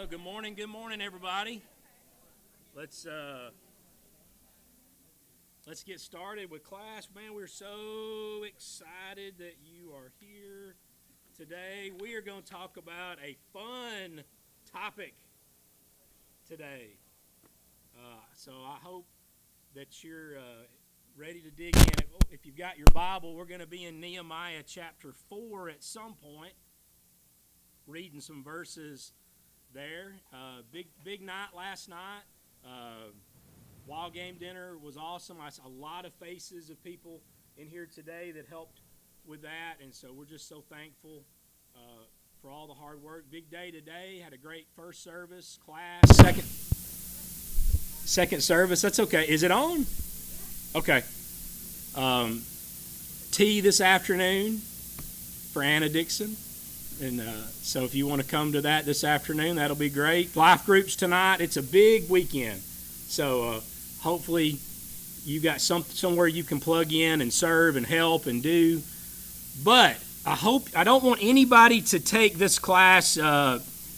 Good morning, everybody. Let's get started with class. Man, we're so excited that you are here today. We are going to talk about a fun topic today. So I hope that you're ready to dig in. If you've got your Bible, we're going to be in Nehemiah chapter 4 at some point, reading some verses there. Big night last night. Wild game dinner was awesome. I saw a lot of faces of people in here today that helped with that, and so we're just so thankful for all the hard work. Big day today. Had a great first service, class, second service. That's okay. Is it on? Okay. Tea this afternoon for Anna Dixon. And so if you want to come to that this afternoon, that'll be great. Life groups tonight. It's a big weekend. So hopefully you got somewhere you can plug in and serve and help and do. But I don't want anybody to take this class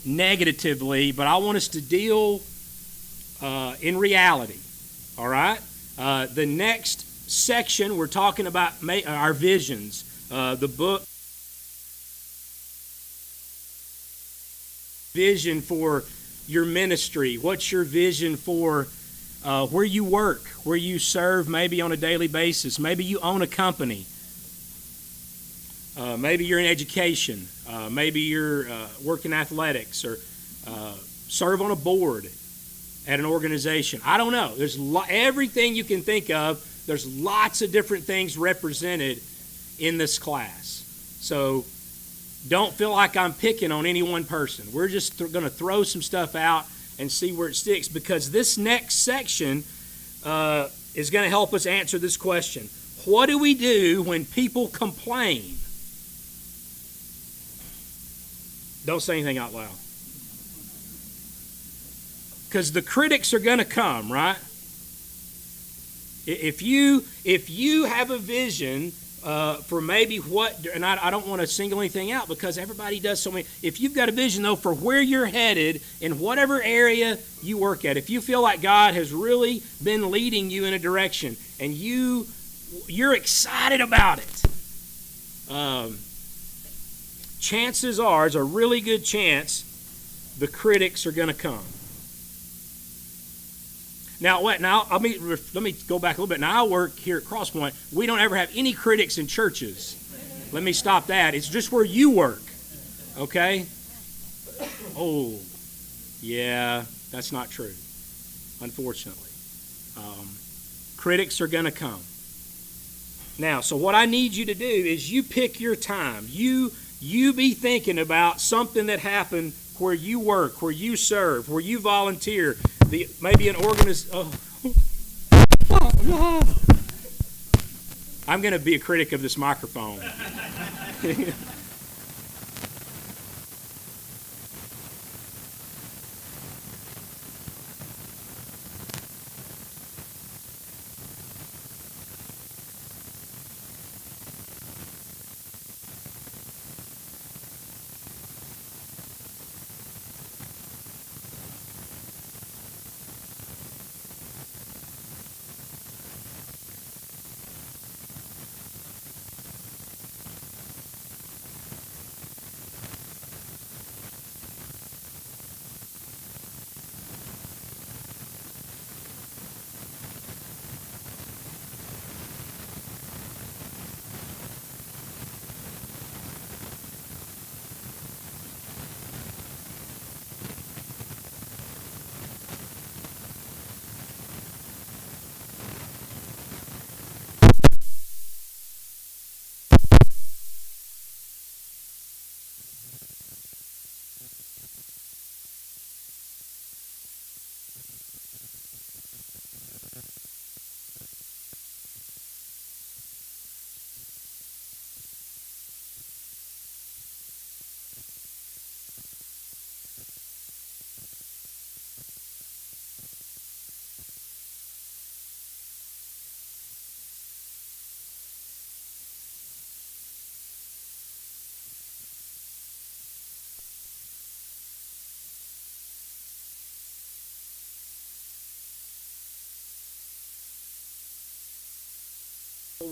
negatively, but I want us to deal in reality. All right? The next section, we're talking about our visions. The book. Vision for your ministry. What's your vision for where you work, where you serve maybe on a daily basis? Maybe you own a company. Maybe you're in education. Maybe you're working athletics or serve on a board at an organization. I don't know. There's everything you can think of. There's lots of different things represented in this class. So don't feel like I'm picking on any one person. We're just going to throw some stuff out and see where it sticks, because this next section is going to help us answer this question. What do we do when people complain? Don't say anything out loud. Because the critics are going to come, right? If you have a vision for maybe what, and I don't want to single anything out because everybody does so many. If you've got a vision, though, for where you're headed in whatever area you work at, if you feel like God has really been leading you in a direction and you're excited about it, chances are, it's a really good chance, the critics are going to come. Now, let me go back a little bit. Now, I work here at Crosspoint. We don't ever have any critics in churches. Let me stop that. It's just where you work, okay? Oh, yeah, that's not true, unfortunately. Critics are going to come. Now, so what I need you to do is you pick your time. You be thinking about something that happened where you work, where you serve, where you volunteer. Maybe an organization. I'm going to be a critic of this microphone.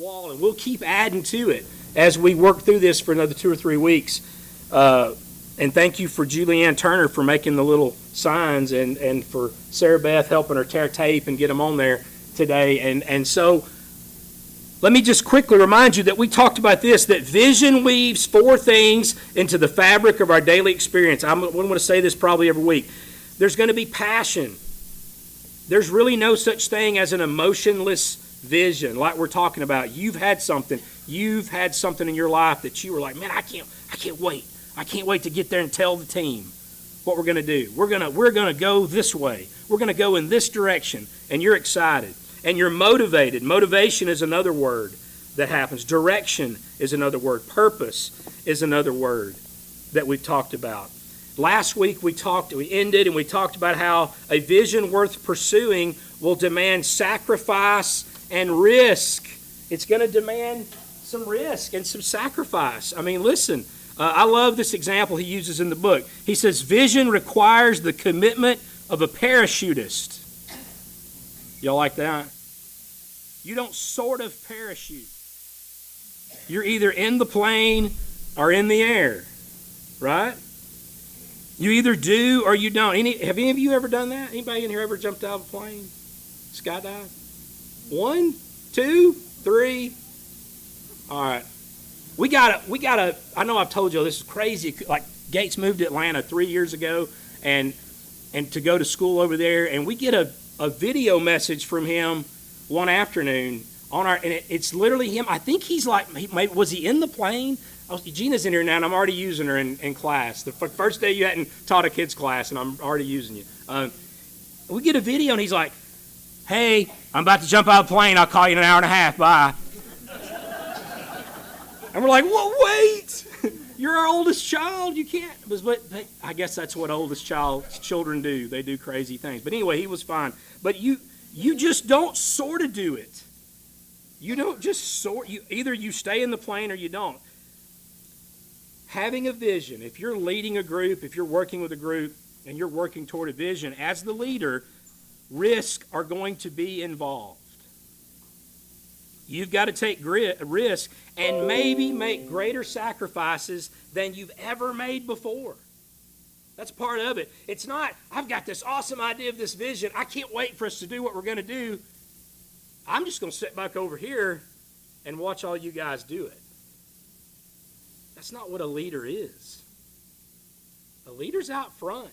wall, and we'll keep adding to it as we work through this for another 2 or 3 weeks. And thank you for Julianne Turner for making the little signs, and for Sarah Beth helping her tear tape and get them on there today. And so let me just quickly remind you that we talked about this, that vision weaves 4 things into the fabric of our daily experience. I'm going to say this probably every week. There's going to be passion. There's really no such thing as an emotionless vision like we're talking about. You've had something in your life that you were like, man, I can't wait. I can't wait to get there and tell the team what we're going to do. We're going to go this way. We're going to go in this direction, and you're excited. And you're motivated. Motivation is another word that happens. Direction is another word. Purpose is another word that we've talked about. Last week we ended and we talked about how a vision worth pursuing will demand sacrifice and risk. It's going to demand some risk and some sacrifice. I mean, listen, I love this example he uses in the book. He says, vision requires the commitment of a parachutist. Y'all like that? You don't sort of parachute. You're either in the plane or in the air, right? You either do or you don't. Have any of you ever done that? Anybody in here ever jumped out of a plane? Skydive? 1, 2, 3. All right. We gotta, I know I've told you this is crazy. Like Gates moved to Atlanta 3 years ago and to go to school over there, and we get a video message from him one afternoon and it's literally him. I think he's like, was he in the plane? Gina's in here now, and I'm already using her in class. The first day you hadn't taught a kids class, and I'm already using you. We get a video, and he's like, hey, I'm about to jump out of the plane. I'll call you in an hour and a half. Bye. And we're like, well, wait. You're our oldest child. You can't. But I guess that's what children do. They do crazy things. But anyway, he was fine. But you just don't sort of do it. You don't just sort. Either you stay in the plane or you don't. Having a vision, if you're leading a group, if you're working with a group, and you're working toward a vision, as the leader, risks are going to be involved. You've got to take risk and maybe make greater sacrifices than you've ever made before. That's part of it. It's not, I've got this awesome idea of this vision. I can't wait for us to do what we're going to do. I'm just going to sit back over here and watch all you guys do it. That's not what a leader is. A leader's out front.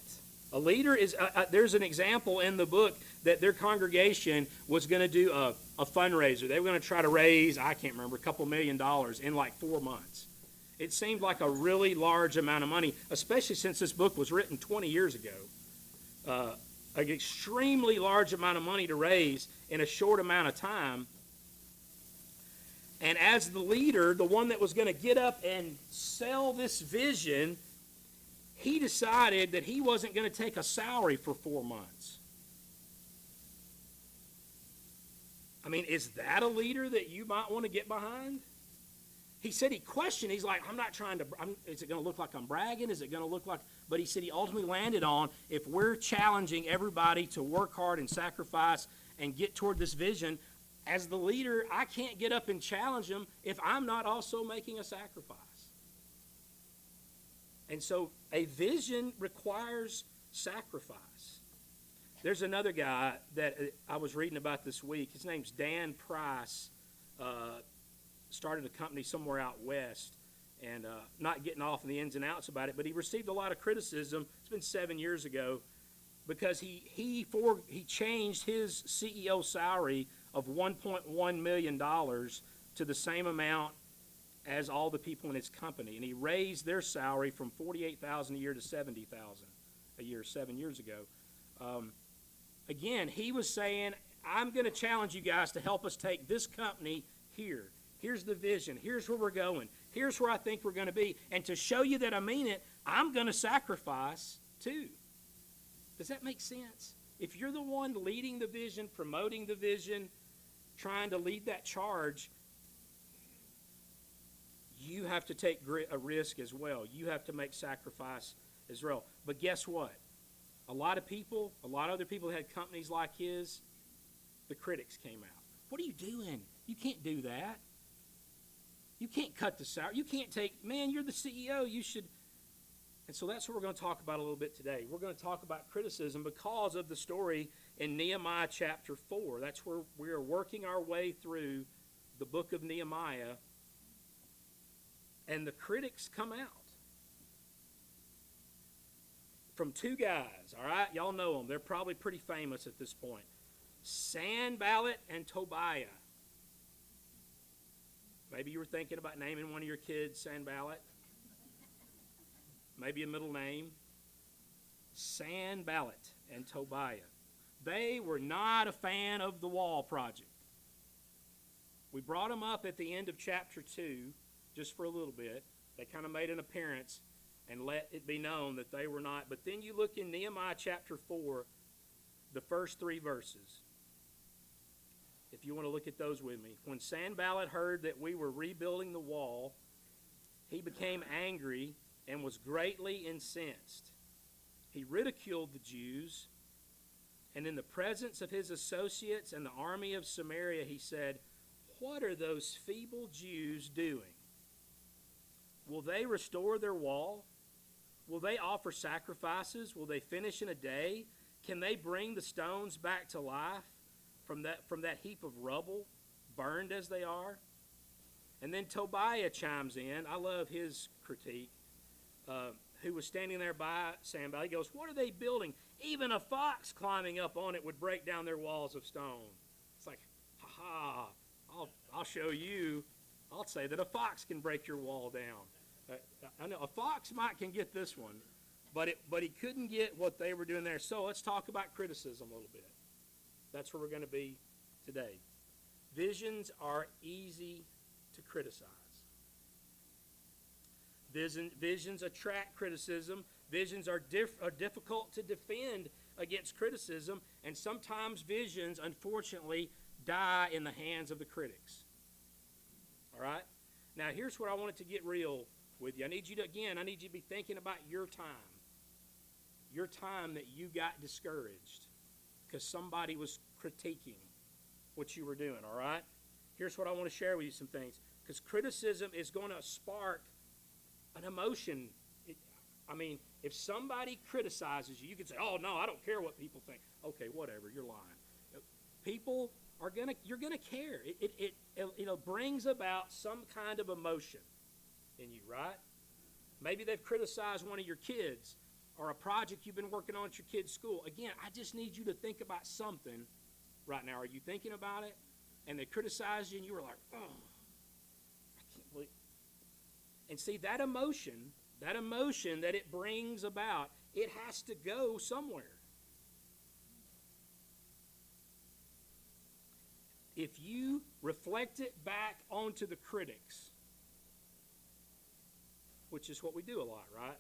A leader is, there's an example in the book that their congregation was going to do a fundraiser. They were going to try to raise, I can't remember, a couple $1 million in like 4 months. It seemed like a really large amount of money, especially since this book was written 20 years ago. An extremely large amount of money to raise in a short amount of time. And as the leader, the one that was going to get up and sell this vision, he decided that he wasn't going to take a salary for 4 months. I mean, is that a leader that you might want to get behind? He said he questioned. He's like, I'm not trying to, is it going to look like I'm bragging? Is it going to look like, but he said he ultimately landed on, if we're challenging everybody to work hard and sacrifice and get toward this vision, as the leader, I can't get up and challenge them if I'm not also making a sacrifice. And so a vision requires sacrifice. There's another guy that I was reading about this week. His name's Dan Price. Started a company somewhere out west, and not getting off in the ins and outs about it, but he received a lot of criticism. It's been 7 years ago, because he changed his CEO salary of $1.1 million to the same amount as all the people in his company, and he raised their salary from $48,000 a year to $70,000 a year 7 years ago. Again, he was saying, I'm going to challenge you guys to help us take this company here. Here's the vision. Here's where we're going. Here's where I think we're going to be. And to show you that I mean it, I'm going to sacrifice too. Does that make sense? If you're the one leading the vision, promoting the vision, trying to lead that charge, you have to take a risk as well. You have to make sacrifice as well. But guess what? A lot of other people who had companies like his, the critics came out. What are you doing? You can't do that. You can't cut the salary. You can't take, man, you're the CEO. You should. And so that's what we're going to talk about a little bit today. We're going to talk about criticism because of the story in Nehemiah chapter 4. That's where we are working our way through the book of Nehemiah. And the critics come out from two guys, all right? Y'all know them. They're probably pretty famous at this point. Sanballat and Tobiah. Maybe you were thinking about naming one of your kids Sanballat. Maybe a middle name. Sanballat and Tobiah. They were not a fan of the wall project. We brought them up at the end of chapter 2, just for a little bit. They kind of made an appearance and let it be known that they were not. But then you look in Nehemiah chapter 4, the first 3 verses. If you want to look at those with me. When Sanballat heard that we were rebuilding the wall, he became angry and was greatly incensed. He ridiculed the Jews, and in the presence of his associates and the army of Samaria, he said, "What are those feeble Jews doing? Will they restore their wall? Will they offer sacrifices? Will they finish in a day? Can they bring the stones back to life from that heap of rubble, burned as they are?" And then Tobiah chimes in. I love his critique. Who was standing there by Sanballat. He goes, "What are they building? Even a fox climbing up on it would break down their walls of stone." It's like, ha ha, I'll show you. I'll say that a fox can break your wall down. I know a fox can get this one, but he couldn't get what they were doing there. So let's talk about criticism a little bit. That's where we're going to be today. Visions are easy to criticize. Visions attract criticism. Visions are difficult to defend against criticism, and sometimes visions, unfortunately, die in the hands of the critics. All right? Now, here's where I wanted to get real with you. I need you to be thinking about your time that you got discouraged because somebody was critiquing what you were doing, all right? Here's what I want to share with you, some things, because criticism is going to spark an emotion. If somebody criticizes you, you can say, "Oh no, I don't care what people think." Okay, whatever, you're lying. People you're gonna care. It brings about some kind of emotion in you, right? Maybe they've criticized one of your kids or a project you've been working on at your kid's school. Again, I just need you to think about something right now. Are you thinking about it? And they criticized you and you were like, "Oh, I can't believe." And see, that emotion that it brings about, it has to go somewhere. If you reflect it back onto the critics, which is what we do a lot, right?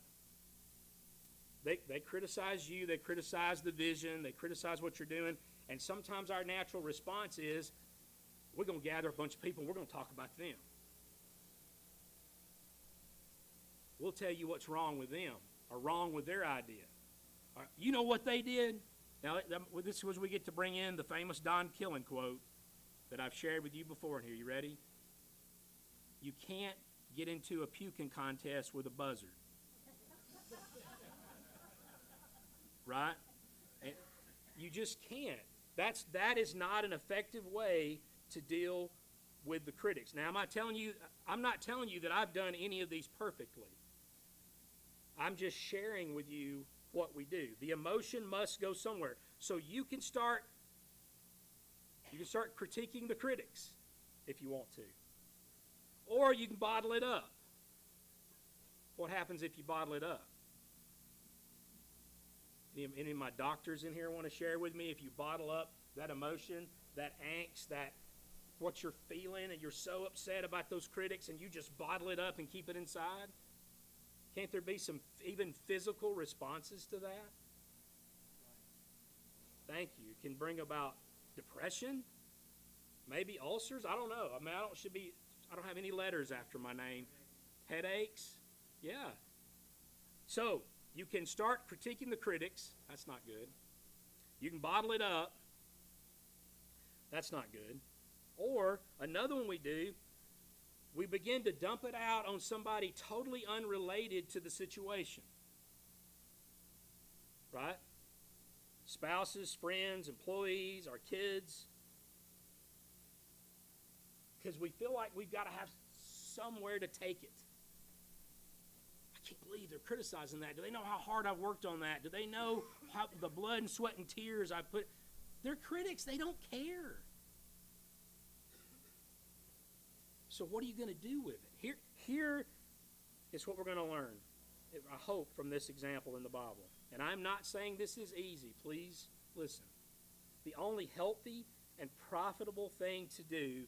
They criticize you, they criticize the vision, they criticize what you're doing, and sometimes our natural response is, we're going to gather a bunch of people and we're going to talk about them. We'll tell you what's wrong with them or wrong with their idea. You know what they did? Now, this is where we get to bring in the famous Don Killen quote that I've shared with you before in here. You ready? You can't get into a puking contest with a buzzard. Right? And you just can't. That is not an effective way to deal with the critics. Now, I'm not telling you that I've done any of these perfectly. I'm just sharing with you what we do. The emotion must go somewhere. So you can start critiquing the critics if you want to. Or you can bottle it up. What happens if you bottle it up? Any of my doctors in here want to share with me, if you bottle up that emotion, that angst, that what you're feeling, and you're so upset about those critics and you just bottle it up and keep it inside? Can't there be some even physical responses to that? Thank you. It can bring about depression, maybe ulcers. I don't know. I don't have any letters after my name. Headaches. Yeah. So you can start critiquing the critics. That's not good. You can bottle it up. That's not good. Or another one we do we begin to dump it out on somebody totally unrelated to the situation. Right? Spouses, friends, employees, our kids. Because we feel like we've got to have somewhere to take it. I can't believe they're criticizing that. Do they know how hard I've worked on that? Do they know how the blood and sweat and tears I put? They're critics. They don't care. So what are you going to do with it? Here is what we're going to learn, I hope, from this example in the Bible. And I'm not saying this is easy. Please listen. The only healthy and profitable thing to do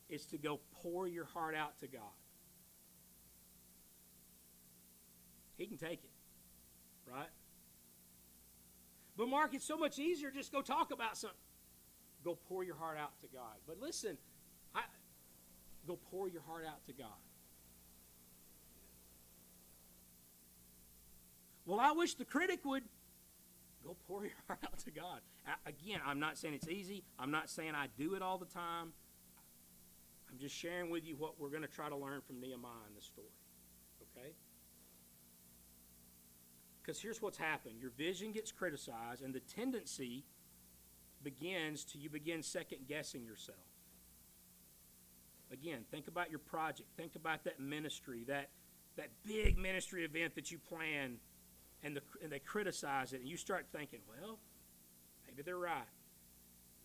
is to go pour your heart out to God. He can take it, right? But Mark, it's so much easier just go talk about something. Go pour your heart out to God. But listen, go pour your heart out to God. Well, I wish the critic would. Go pour your heart out to God. Again, I'm not saying it's easy. I'm not saying I do it all the time. I'm just sharing with you what we're going to try to learn from Nehemiah in this story. Okay? Because here's what's happened. Your vision gets criticized, and the tendency you begin second-guessing yourself. Again, think about your project. Think about that ministry, that big ministry event that you plan, and they criticize it, and you start thinking, well, maybe they're right.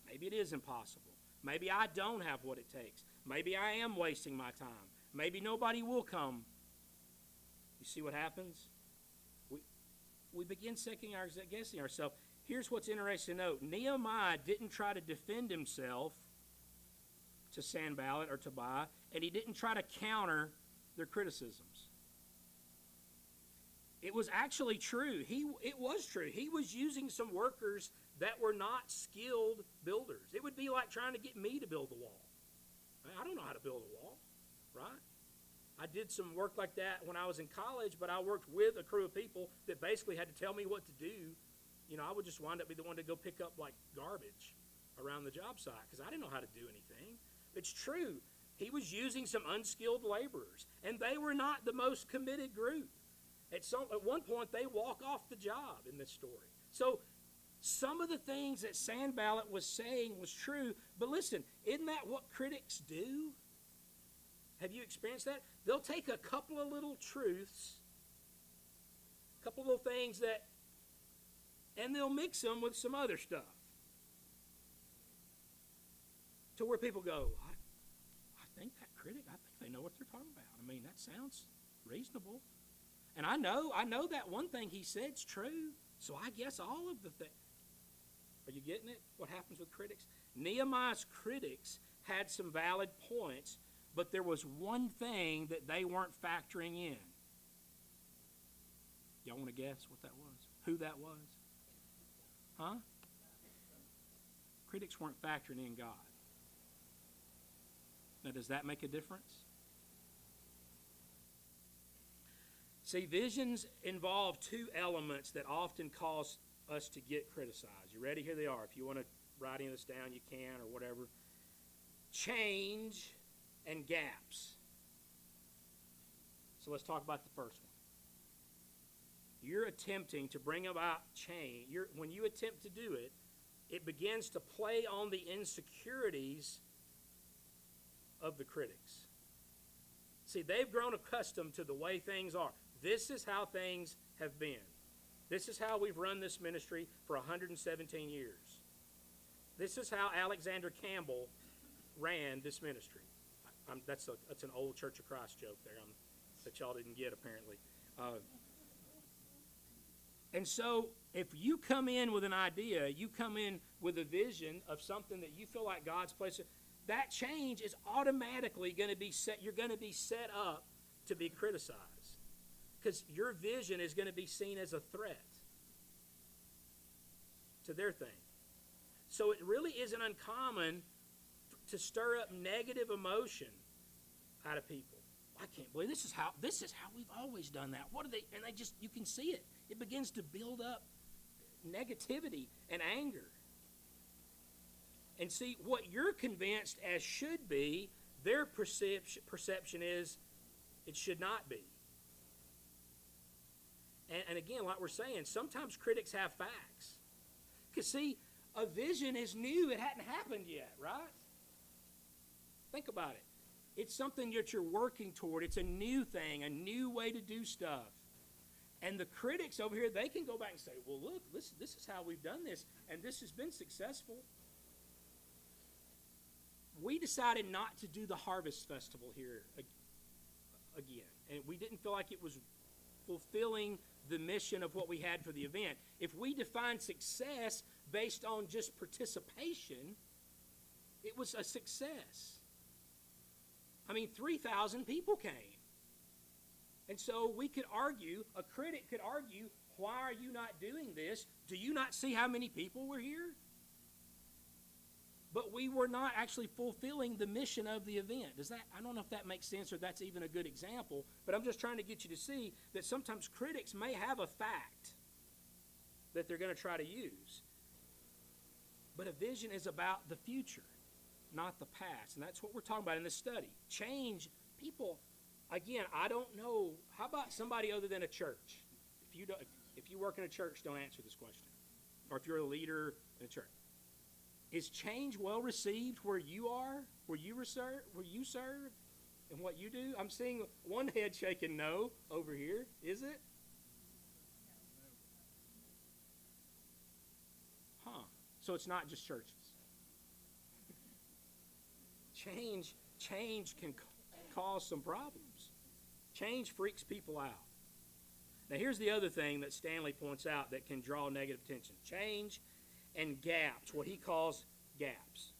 Maybe it is impossible. Maybe I don't have what it takes. Maybe I am wasting my time. Maybe nobody will come. You see what happens? We begin second-guessing ourselves. Here's what's interesting to note. Nehemiah didn't try to defend himself to Sanballat or Tobiah, and he didn't try to counter their criticisms. It was actually true. It was true. He was using some workers that were not skilled builders. It would be like trying to get me to build the wall. I don't know how to build a wall, right? I did some work like that when I was in college, but I worked with a crew of people that basically had to tell me what to do. You know, I would just wind up be the one to go pick up like garbage around the job site because I didn't know how to do anything. It's true. He was using some unskilled laborers, and they were not the most committed group. At one point, they walk off the job in this story. So some of the things that Sanballat was saying was true, but listen, isn't that what critics do? Have you experienced that? They'll take a couple of little truths, a couple of little things and they'll mix them with some other stuff. To where people go, I think that critic, I think they know what they're talking about. I mean, that sounds reasonable. And I know that one thing he said's true, so I guess all of the things. Are you getting it? What happens with critics? Nehemiah's critics had some valid points, but there was one thing that they weren't factoring in. Y'all want to guess what that was? Who that was? Huh? Critics weren't factoring in God. Now, does that make a difference? See, visions involve two elements that often cause us to get criticized. You ready? Here they are. If you want to write any of this down, you can, or whatever. Change and gaps. So let's talk about the first one. You're attempting to bring about change. When you attempt to do it, it begins to play on the insecurities of the critics. See, they've grown accustomed to the way things are. This is how things have been. This is how we've run this ministry for 117 years. This is how Alexander Campbell ran this ministry. That's an old Church of Christ joke there that y'all didn't get, apparently. And so if you come in with an idea, you come in with a vision of something that you feel like God's placed, that change is automatically going to be set. You're going to be set up to be criticized because your vision is going to be seen as a threat to their thing. So it really isn't uncommon to stir up negative emotion out of people. I can't believe this is how we've always done that. What are they? And you can see it. It begins to build up negativity and anger. And see, what you're convinced as should be, Their perception is it should not be. And again, like we're saying, sometimes critics have facts. Because see, a vision is new. It hadn't happened yet, right? Think about it. It's something that you're working toward. It's a new thing, a new way to do stuff. And the critics over here, they can go back and say, well, look, this is how we've done this, and this has been successful. We decided not to do the Harvest Festival here again, and we didn't feel like it was fulfilling the mission of what we had for the event. If we define success based on just participation, it was a success. I mean, 3,000 people came. And so we could argue, a critic could argue, why are you not doing this? Do you not see how many people were here? But we were not actually fulfilling the mission of the event. I don't know if that makes sense or that's even a good example, but I'm just trying to get you to see that sometimes critics may have a fact that they're going to try to use. But a vision is about the future, not the past. And that's what we're talking about in this study. Change, people, again, I don't know. How about somebody other than a church? If you work in a church, don't answer this question. Or if you're a leader in a church. Is change well received where you are, where you serve, and what you do? I'm seeing one head shaking no over here. Is it? Huh. So it's not just churches. Change can cause some problems. Change freaks people out. Now here's the other thing that Stanley points out that can draw negative attention. Change and gaps, what he calls gaps.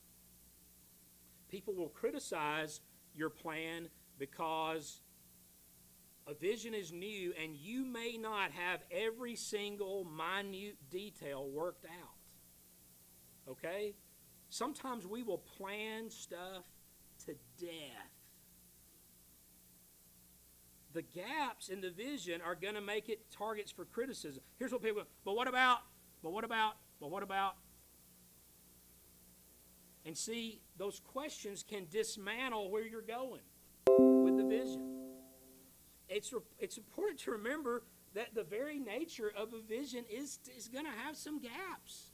People will criticize your plan because a vision is new and you may not have every single minute detail worked out. Okay? Sometimes we will plan stuff to death. The gaps in the vision are going to make it targets for criticism. Here's what people go, but what about? And see, those questions can dismantle where you're going with the vision. It's important to remember that the very nature of a vision is going to have some gaps.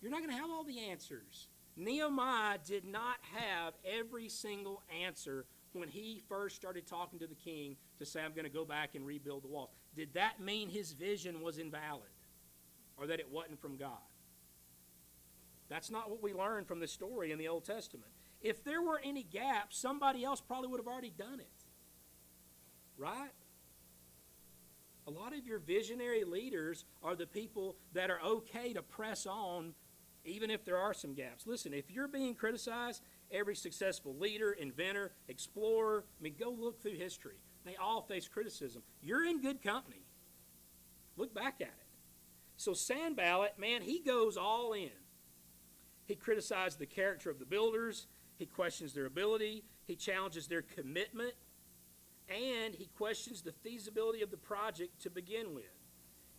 You're not going to have all the answers. Nehemiah did not have every single answer when he first started talking to the king to say, I'm going to go back and rebuild the walls. Did that mean his vision was invalid or that it wasn't from God? That's not what we learn from the story in the Old Testament. If there were any gaps, somebody else probably would have already done it. Right? A lot of your visionary leaders are the people that are okay to press on even if there are some gaps. Listen, if you're being criticized, every successful leader, inventor, explorer, go look through history. They all face criticism. You're in good company. Look back at it. So Sanballat, man, he goes all in. He criticized the character of the builders. He questions their ability. He challenges their commitment. And he questions the feasibility of the project to begin with.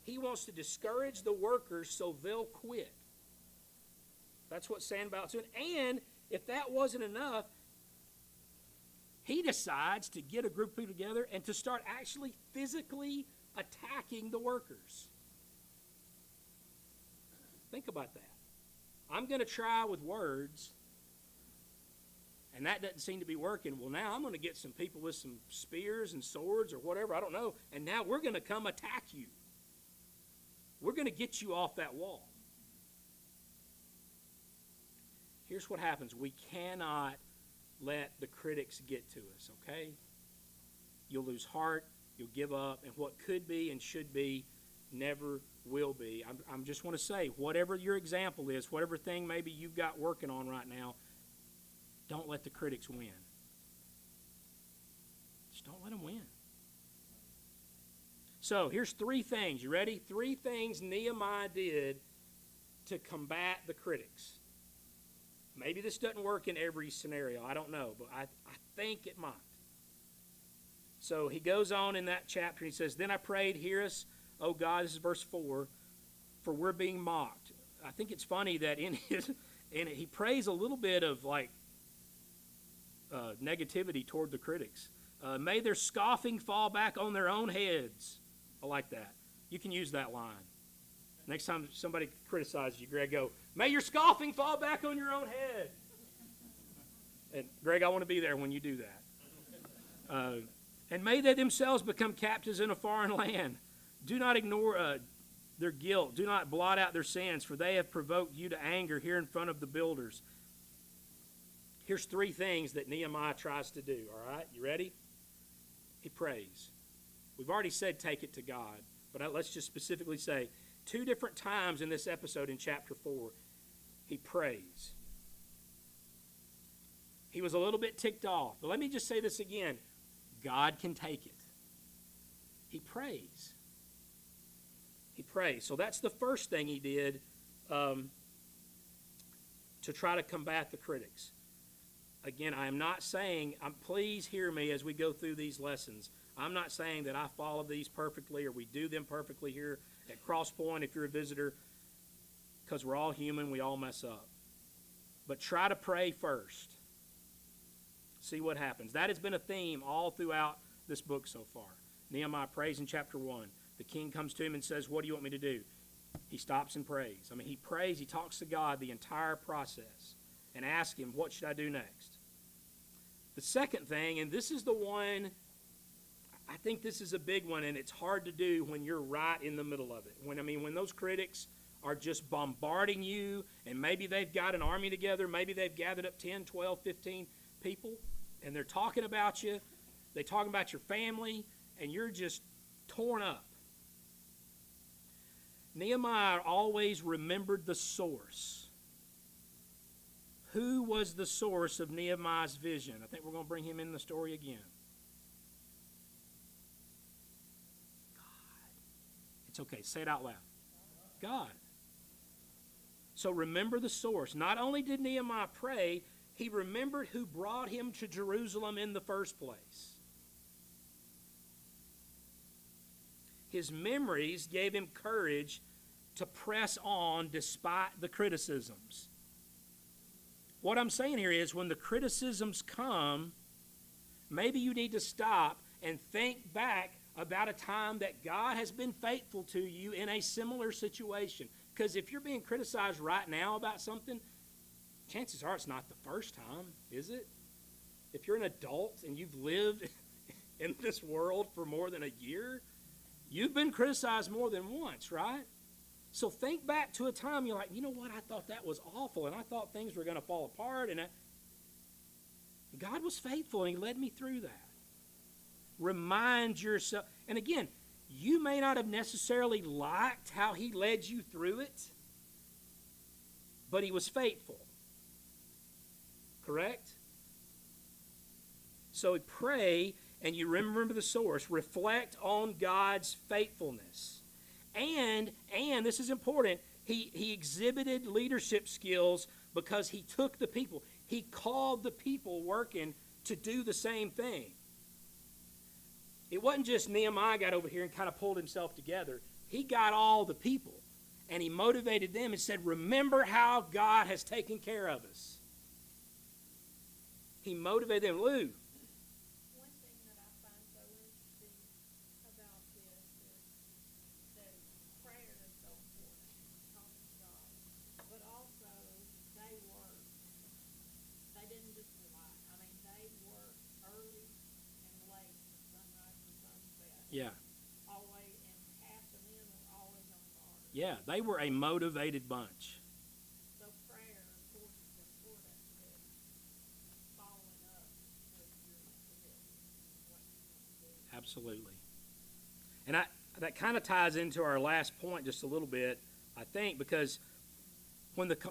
He wants to discourage the workers so they'll quit. That's what Sanballat's doing. And if that wasn't enough, he decides to get a group of people together and to start actually physically attacking the workers. Think about that. I'm going to try with words, and that doesn't seem to be working. Well, now I'm going to get some people with some spears and swords or whatever, I don't know, and now we're going to come attack you. We're going to get you off that wall. Here's what happens. We cannot let the critics get to us, okay? You'll lose heart, you'll give up, and what could be and should be never will be. I just want to say, whatever your example is, whatever thing maybe you've got working on right now, don't let the critics win. Just don't let them win. So here's 3 things. You ready? 3 things Nehemiah did to combat the critics. Maybe this doesn't work in every scenario. I don't know, but I think it might. So he goes on in that chapter. He says, Then I prayed, hear us, O God. This is verse 4. For we're being mocked. I think it's funny that in it, he prays a little bit of like negativity toward the critics. May their scoffing fall back on their own heads. I like that. You can use that line. Next time somebody criticizes you, Greg, go, may your scoffing fall back on your own head. And Greg, I want to be there when you do that. And may they themselves become captives in a foreign land. Do not ignore their guilt. Do not blot out their sins, for they have provoked you to anger here in front of the builders. Here's 3 things that Nehemiah tries to do, all right? You ready? He prays. We've already said take it to God, but let's just specifically say 2 different times in this episode in chapter 4, he prays. He was a little bit ticked off, but let me just say this again. God can take it. He prays. He prays. So that's the first thing he did to try to combat the critics. Again, I am not saying, please hear me as we go through these lessons. I'm not saying that I follow these perfectly or we do them perfectly here at Cross Point if you're a visitor, because we're all human, we all mess up. But try to pray first. See what happens. That has been a theme all throughout this book so far. Nehemiah prays in chapter 1. The king comes to him and says, what do you want me to do? He stops and prays. He prays, he talks to God the entire process and asks him, what should I do next? The second thing, and this is the one, I think this is a big one, and it's hard to do when you're right in the middle of it. When those critics are just bombarding you, and maybe they've got an army together, maybe they've gathered up 10, 12, 15 people, and they're talking about you, they're talking about your family, and you're just torn up. Nehemiah always remembered the source. Who was the source of Nehemiah's vision? I think we're going to bring him in the story again. God. It's okay. Say it out loud. God. So remember the source. Not only did Nehemiah pray, he remembered who brought him to Jerusalem in the first place. His memories gave him courage to press on despite the criticisms. What I'm saying here is when the criticisms come, maybe you need to stop and think back about a time that God has been faithful to you in a similar situation. Because if you're being criticized right now about something, chances are it's not the first time, is it? If you're an adult and you've lived in this world for more than a year, you've been criticized more than once, right? So think back to a time you're like, you know what, I thought that was awful, and I thought things were going to fall apart, and God was faithful, and he led me through that. Remind yourself, and again, you may not have necessarily liked how he led you through it, but he was faithful. Correct? So pray, and you remember the source. Reflect on God's faithfulness. And this is important, he exhibited leadership skills because he took the people. He called the people working to do the same thing. It wasn't just Nehemiah got over here and kind of pulled himself together. He got all the people, and he motivated them and said, remember how God has taken care of us. He motivated them. Lou. One thing that I find so interesting about this is that prayer is so important, talking to God, but also they worked. They didn't just rely. They worked early and late, from sunrise to sunset. Yeah. Always, and half the men were always on guard. Yeah, they were a motivated bunch. So prayer, of course, is important with following up with your commitment, what you want to do. Absolutely. And that kind of ties into our last point just a little bit, I think, because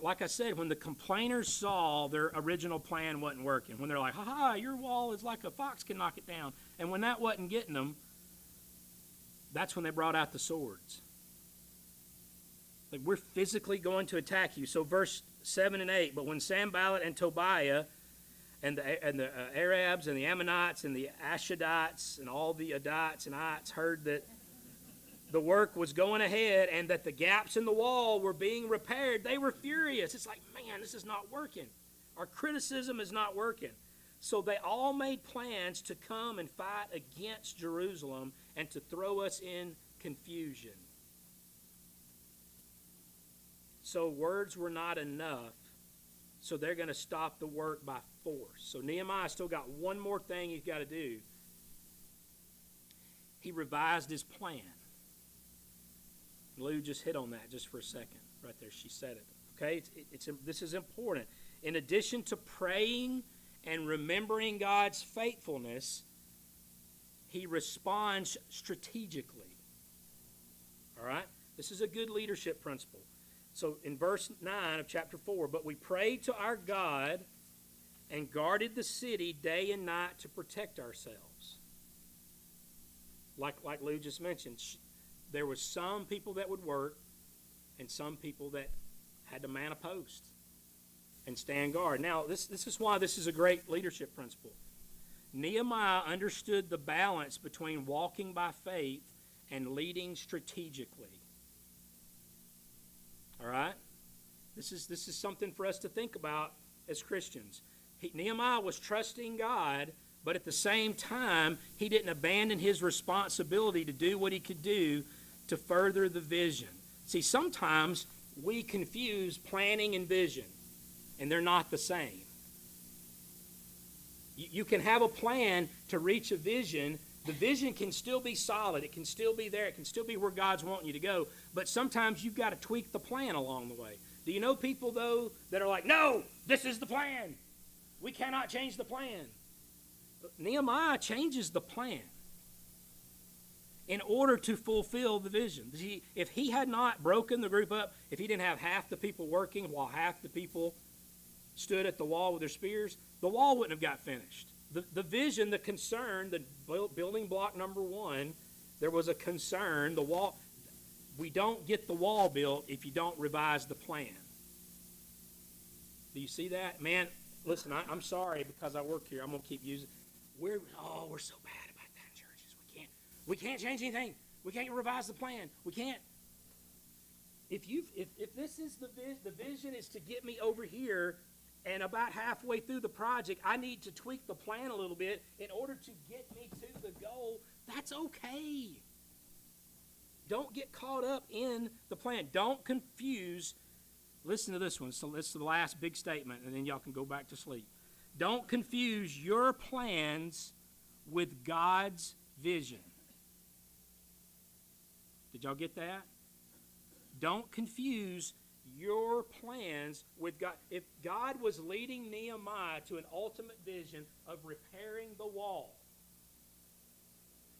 like I said, when the complainers saw their original plan wasn't working, when they're like, ha, your wall is like a fox can knock it down, and when that wasn't getting them, that's when they brought out the swords. Like, we're physically going to attack you. So verse 7 and 8, but when Sanballat and Tobiah and the Arabs and the Ammonites and the Ashdodites and all the Adites and Ites heard that the work was going ahead and that the gaps in the wall were being repaired, they were furious. It's like, man, this is not working. Our criticism is not working. So they all made plans to come and fight against Jerusalem and to throw us in confusion. So words were not enough, so they're going to stop the work by force. So Nehemiah still got one more thing he's got to do. He revised his plan. Lou just hit on that just for a second. Right there, she said it. Okay, this is important. In addition to praying and remembering God's faithfulness, he responds strategically. All right? This is a good leadership principle. So in verse 9 of chapter 4, but we prayed to our God and guarded the city day and night to protect ourselves. Like Lou just mentioned, there was some people that would work and some people that had to man a post and stand guard. Now, this is why this is a great leadership principle. Nehemiah understood the balance between walking by faith and leading strategically. All right? This is something for us to think about as Christians. Nehemiah was trusting God, but at the same time, he didn't abandon his responsibility to do what he could do to further the vision. See, sometimes we confuse planning and vision, and they're not the same. You can have a plan to reach a vision. The vision can still be solid. It can still be there. It can still be where God's wanting you to go. But sometimes you've got to tweak the plan along the way. Do you know people, though, that are like, no, this is the plan. We cannot change the plan. Nehemiah changes the plan in order to fulfill the vision. If he had not broken the group up, if he didn't have half the people working while half the people stood at the wall with their spears, the wall wouldn't have got finished. The vision, the concern, the building block number one, there was a concern. The wall, we don't get the wall built if you don't revise the plan. Do you see that? Man, listen, I'm sorry because I work here. I'm going to keep using. We're so bad about that in churches. We can't change anything. We can't revise the plan. We can't. If this is the vision is to get me over here, and about halfway through the project, I need to tweak the plan a little bit in order to get me to the goal, that's okay. Don't get caught up in the plan. Don't confuse. Listen to this one. So this is the last big statement, and then y'all can go back to sleep. Don't confuse your plans with God's vision. Did y'all get that? Don't confuse your plans with God. If God was leading Nehemiah to an ultimate vision of repairing the wall,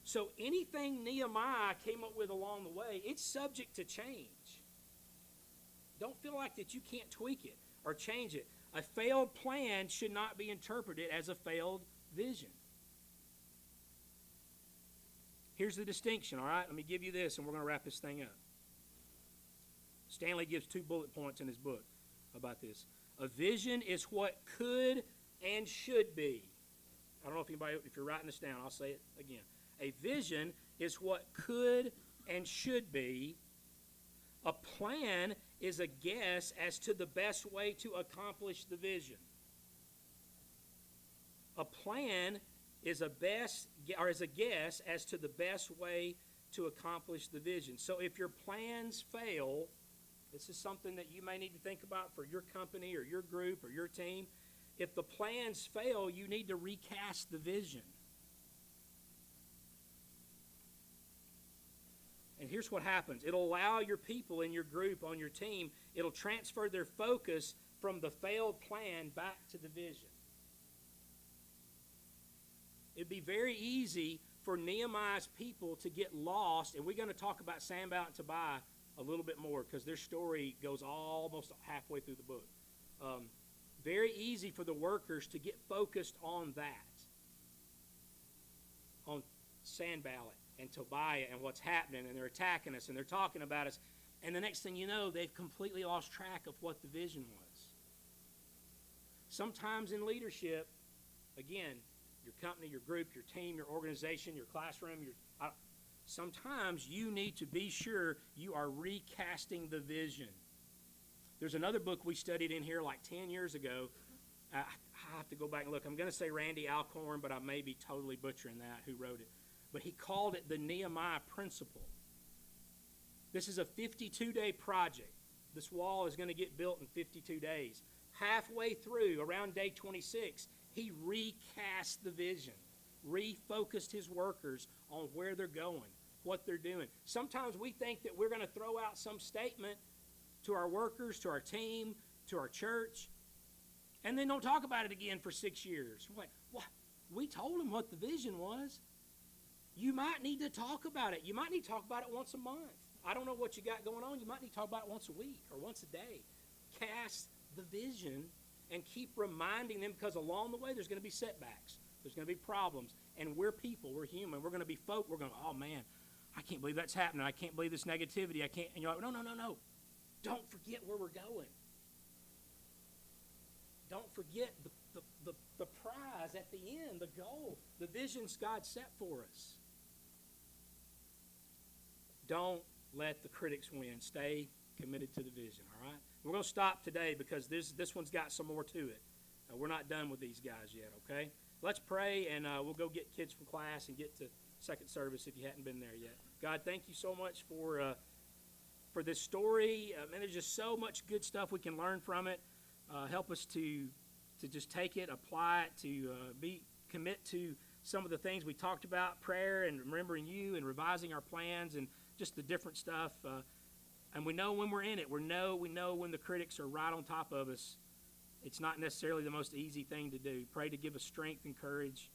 so anything Nehemiah came up with along the way, it's subject to change. Don't feel like that you can't tweak it or change it. A failed plan should not be interpreted as a failed vision. Here's the distinction, all right? Let me give you this, and we're going to wrap this thing up. Stanley gives 2 bullet points in his book about this. A vision is what could and should be. I don't know if you're writing this down, I'll say it again. A vision is what could and should be. A plan is a guess as to the best way to accomplish the vision. A plan is a guess as to the best way to accomplish the vision. So if your plans fail, this is something that you may need to think about for your company or your group or your team. If the plans fail, you need to recast the vision. And here's what happens. It'll allow your people in your group, on your team, it'll transfer their focus from the failed plan back to the vision. It'd be very easy for Nehemiah's people to get lost, and we're going to talk about Sanballat and Tobiah a little bit more because their story goes almost halfway through the book. Very easy for the workers to get focused on that, on Sanballat and Tobiah and what's happening, and they're attacking us, and they're talking about us, and the next thing you know, they've completely lost track of what the vision was. Sometimes in leadership, again, your company, your group, your team, your organization, your classroom, sometimes you need to be sure you are recasting the vision. There's another book we studied in here like 10 years ago. I have to go back and look. I'm going to say Randy Alcorn, but I may be totally butchering that, who wrote it. But he called it the Nehemiah Principle. This is a 52-day project. This wall is going to get built in 52 days. Halfway through, around day 26, he recast the vision, refocused his workers on where they're going, what they're doing. Sometimes we think that we're going to throw out some statement to our workers, to our team, to our church, and then don't talk about it again for 6 years. What? We told them what the vision was. You might need to talk about it. You might need to talk about it once a month. I don't know what you got going on. You might need to talk about it once a week or once a day. Cast the vision and keep reminding them, because along the way there's going to be setbacks. There's going to be problems. And we're people. We're human. We're going to be folk. We're going to, oh man, I can't believe that's happening. I can't believe this negativity. I can't. And you're like, no. Don't forget where we're going. Don't forget the prize at the end, the goal, the visions God set for us. Don't let the critics win. Stay committed to the vision, all right? We're going to stop today because this one's got some more to it. We're not done with these guys yet, okay? Let's pray, and we'll go get kids from class and get to second service if you hadn't been there yet. God, thank you so much for this story. Man, there's just so much good stuff we can learn from it. Help us to just take it, apply it, to commit to some of the things we talked about, prayer and remembering you and revising our plans and just the different stuff. And we know when we're in it. We know when the critics are right on top of us. It's not necessarily the most easy thing to do. Pray to give us strength and courage